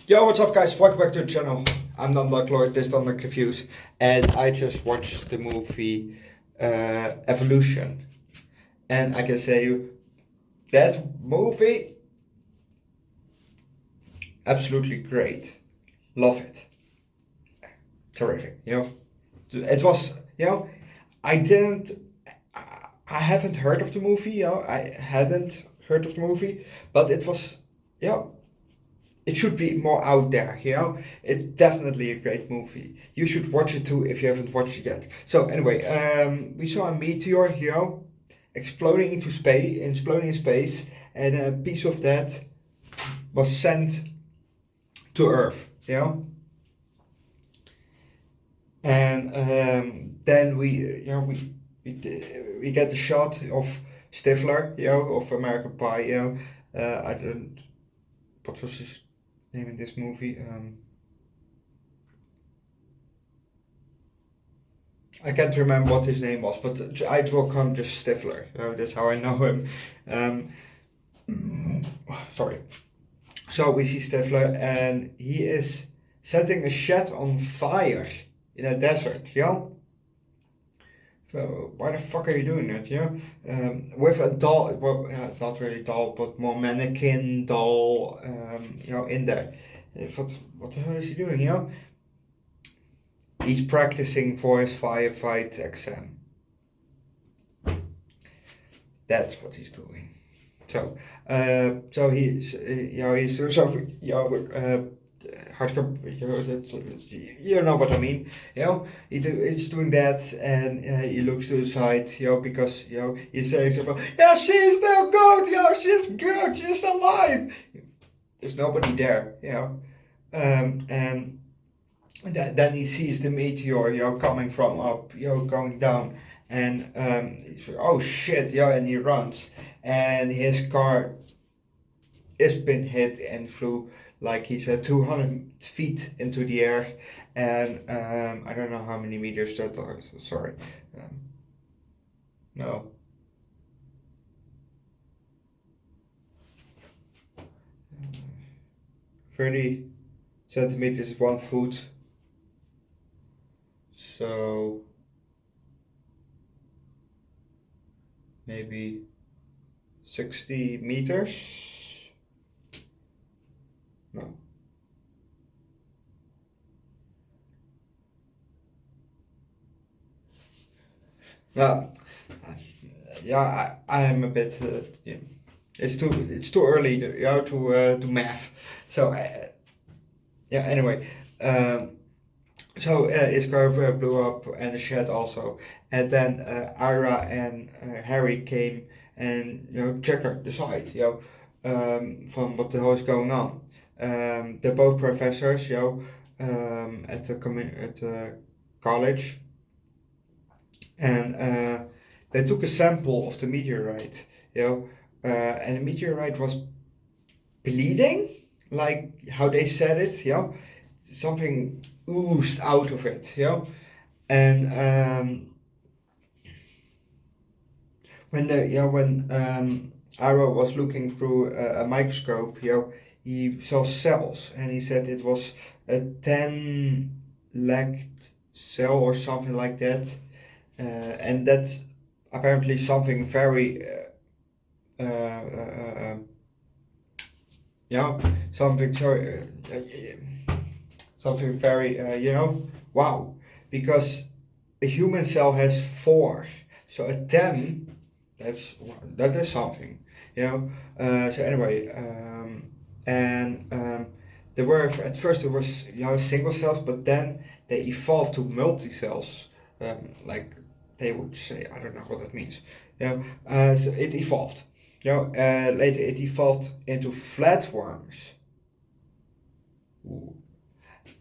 Yo, what's up guys? Welcome back to the channel. I'm Underdog Lord, this is Underdog Reviews, and I just watched the movie Evolution. And I can say you, that movie, absolutely great. Love it. Terrific, It was, I haven't heard of the movie, I hadn't heard of the movie, but it was, it should be more out there, It's definitely a great movie. You should watch it too if you haven't watched it yet. So anyway, we saw a meteor, exploding in space, and a piece of that was sent to Earth, And then we get the shot of Stifler, of American Pie, I don't. What was his name in this movie? I can't remember what his name was, but I will call him just Stifler. That's how I know him. Sorry. So we see Stifler, and he is setting a shed on fire in a desert. So why the fuck are you doing that? With a doll, well, not really doll, but more mannequin doll, in there. What the hell is he doing? He's practicing for his firefight exam. That's what he's doing. So he's hardcore, you know what I mean, he's doing that, and he looks to the side, because, he's saying something, she's still good, she's good, she's alive. There's nobody there, and then he sees the meteor, coming from up, going down, and he's like, oh shit, and he runs, and his car has been hit and flew, like he said, 200 feet into the air, and I don't know how many meters that are, so sorry. No. 30 centimeters is 1 foot. So maybe 60 meters. No. I am a bit. It's too early to math. So anyway, so his car blew up, and the shed also, and then Ira and Harry came and checked out the site, from what the hell is going on. They're both professors, at the college, and they took a sample of the meteorite, and the meteorite was bleeding, like how they said it, something oozed out of it, and when Ira was looking through a microscope, he saw cells, and he said it was a 10-legged cell or something like that, and that's apparently something very something very wow, because a human cell has 4, so a 10, that is something, so anyway, and there were, at first it was single cells, but then they evolved to multi cells, like they would say. I don't know what that means. So it evolved. Later it evolved into flatworms. Ooh.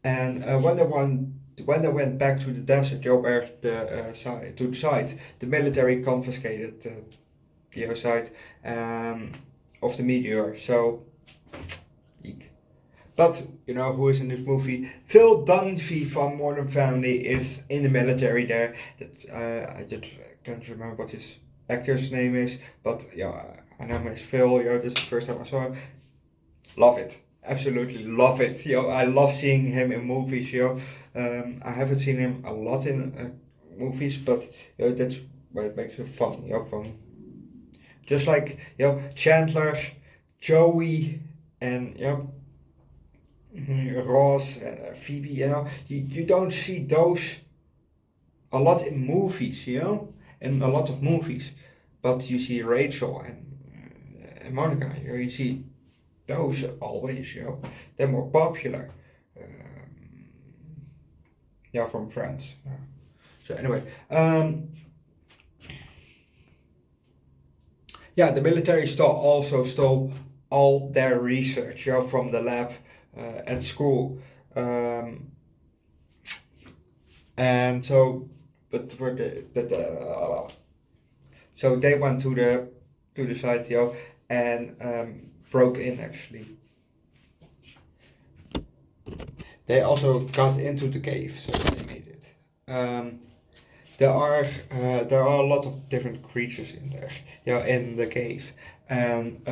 And when they went back to the desert, where the site, the military confiscated the site of the meteor. So, eek. But who is in this movie? Phil Dunphy from Modern Family is in the military there. I just can't remember what his actor's name is, but I know him as Phil. This is the first time I saw him. Love it. absolutely love it. I love seeing him in movies. I haven't seen him a lot in movies, but that's why it makes it fun. Fun. Just like Chandler, Joey, and Ross and Phoebe. You don't see those a lot in movies. In a lot of movies, but you see Rachel and Monica. You see those always. They're more popular. From Friends. So anyway, the military also stole all their research, from the lab at school, and so, but for so they went to the site, and broke in actually. They also got into the cave, so they made it. There are a lot of different creatures in there, in the cave, and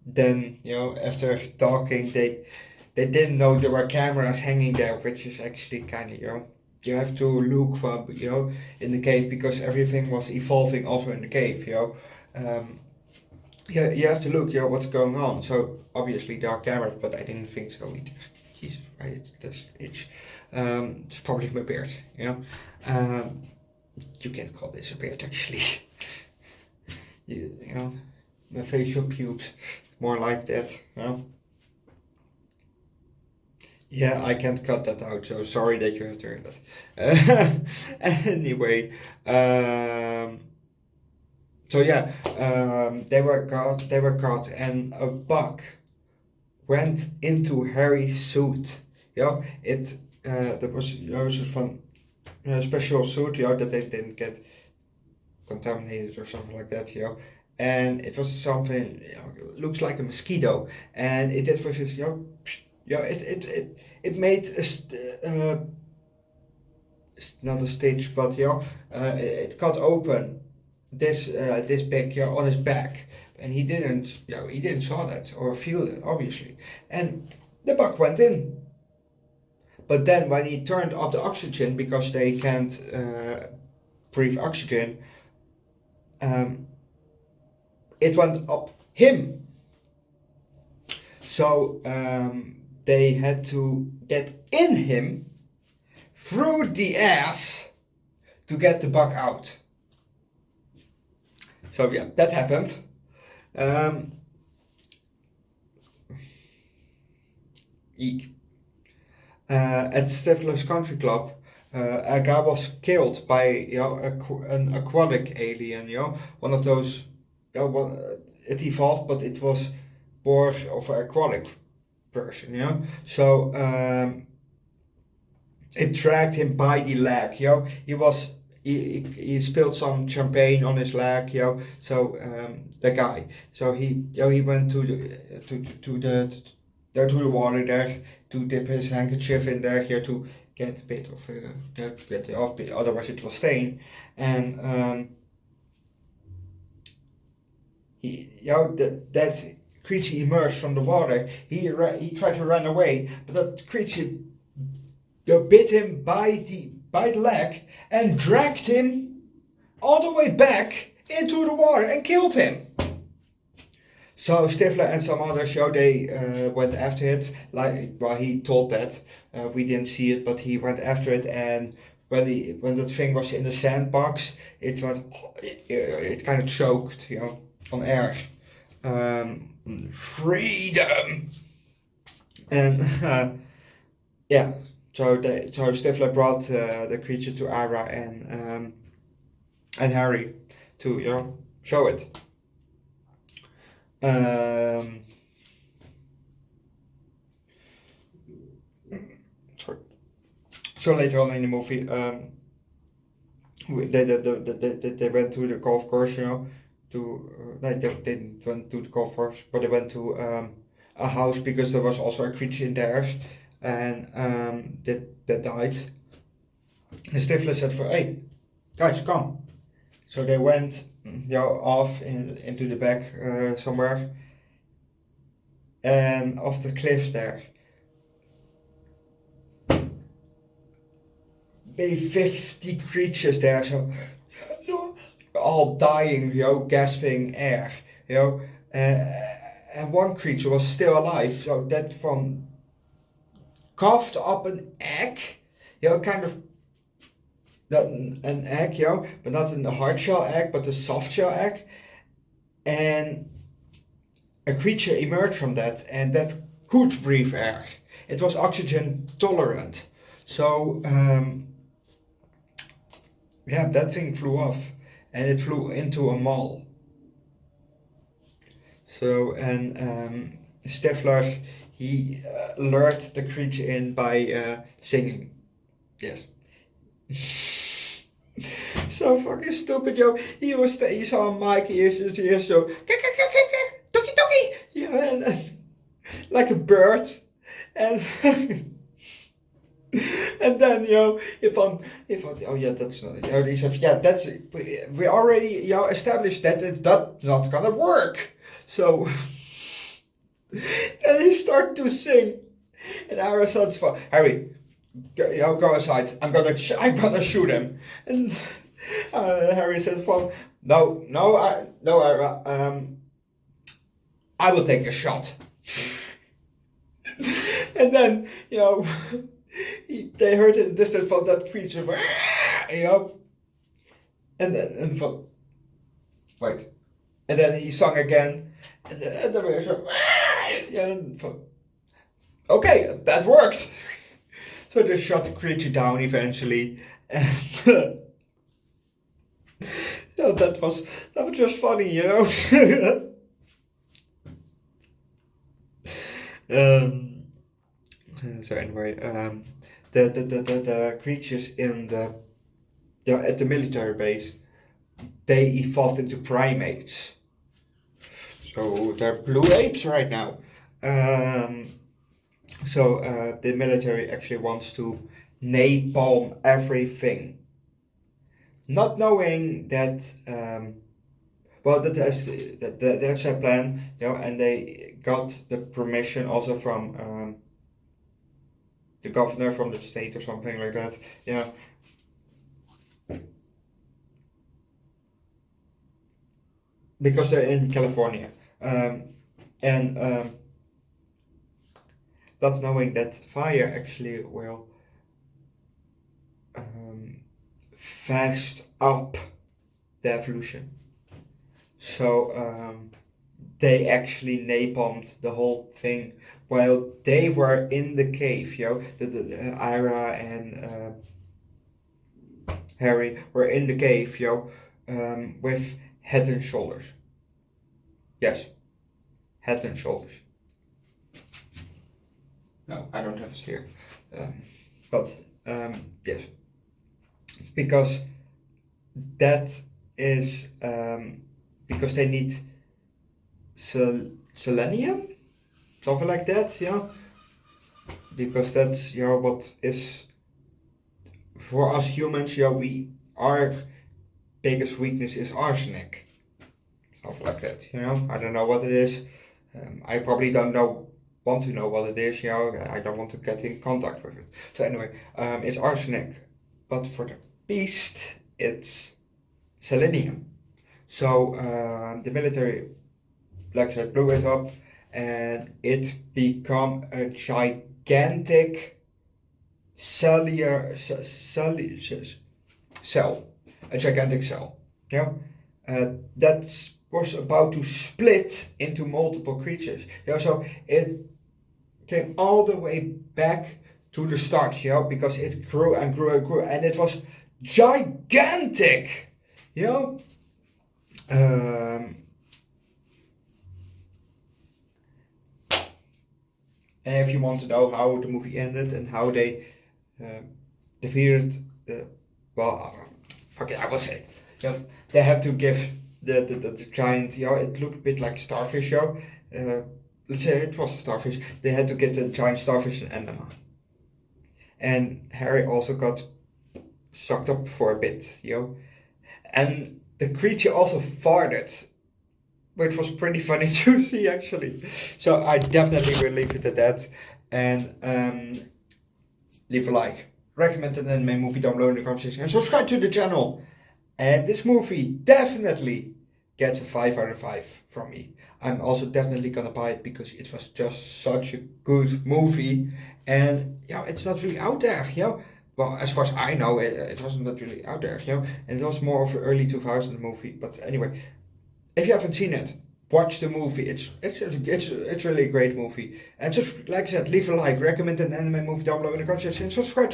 then after talking, they didn't know there were cameras hanging there, which is actually kind of you have to look for in the cave because everything was evolving also in the cave, you have to look, what's going on. So obviously there are cameras, but I didn't think so either. Jesus, right? That's itch. It's probably my beard, you can't call this a beard actually. My facial pubes, more like that, Yeah, I can't cut that out, so sorry that you have to hear that. Anyway, so they were caught, and a bug went into Harry's suit. There was sort of a special suit, that they didn't get contaminated or something like that, and it was something looks like a mosquito, and it did with his it made not a stitch, but it cut open this bag on his back, and he didn't saw that or feel it obviously, and the bug went in. But then when he turned up the oxygen, because they can't breathe oxygen, it went up him. So they had to get in him through the ass to get the bug out. So that happened. Eek. At Stifler's Country Club, a guy was killed by an aquatic alien. One of those. It evolved, but it was born of an aquatic person. So it dragged him by the leg. He spilled some champagne on his leg. So the guy. So he went to the water there to dip his handkerchief in there to get a bit of to get it off, otherwise it will stain. And that creature emerged from the water. He tried to run away, but that creature bit him by the leg and dragged him all the way back into the water and killed him. So Stifler and some others, they went after it. He told that we didn't see it, but he went after it. And when that thing was in the sandbox, it kind of choked, on air. Freedom. And so Stifler brought the creature to Ira and Harry to show it. Sorry. So later on in the movie, they went to the golf course, they didn't went to the golf course, but they went to a house because there was also a creature in there, and that died. And Stifler said, "Hey, guys, come." So they went, off into the back somewhere, and off the cliffs there, maybe 50 creatures there, so all dying, gasping air, and one creature was still alive, so that from coughed up an egg, kind of not an egg, but not in the hard shell egg, but the soft shell egg, and a creature emerged from that, and that could breathe air. It was oxygen tolerant, so that thing flew off, and it flew into a mall. So, and Stifler, he lured the creature in by singing. Yes. So fucking stupid, he saw a mic, he is so toki toki, and like a bird, and and then he thought, oh yeah, that's not. He said, yeah, that's we already established that it's not gonna work. So and he started to sing, and our son's for Harry, go aside. I'm gonna shoot him. And Harry said, I will take a shot. And then they heard in the distance from that creature, and from wait, and then he sung again, and then okay, that worked. So they shot the creature down eventually, and that was just funny, So anyway, the creatures in at the military base, they evolved into primates. So they're blue apes right now. So the military actually wants to napalm everything, not knowing that. That's their plan, and they got the permission also from the governor from the state or something like that, because they're in California, and not knowing that fire actually will fast up the evolution. So they actually napalmed the whole thing while they were in the cave. The Ira and Harry were in the cave, with head and shoulders. Yes, head and shoulders. No, I don't have it here, but yes, because that is because they need selenium, something like that, because that's what is for us humans. Our biggest weakness is arsenic, something like that. I don't know what it is. I probably want to know what it is. I don't want to get in contact with it. So anyway, it's arsenic, but for the beast, it's selenium. So the military, like I said, blew it up, and it become a gigantic cell, a gigantic cell. That was about to split into multiple creatures. So it came all the way back to the start. Because it grew and grew and grew, and it was gigantic. And if you want to know how the movie ended and how they defeated, I will say it. They have to give the giant. It looked a bit like a starfish. Let's say it was a starfish. They had to get the giant starfish an enema. And Harry also got sucked up for a bit. And the creature also farted which was pretty funny to see actually. So I definitely will leave it at that. And leave a like, recommend an anime movie down below in the comment section, and subscribe to the channel. And this movie definitely gets a 5 out of 5 from me. I'm also definitely gonna buy it because it was just such a good movie. And it's not really out there, Well, as far as I know, it wasn't not really out there, And it was more of an early 2000 movie. But anyway, if you haven't seen it, watch the movie. It's really a great movie. And just like I said, leave a like, recommend an anime movie down below in the comment section, and subscribe to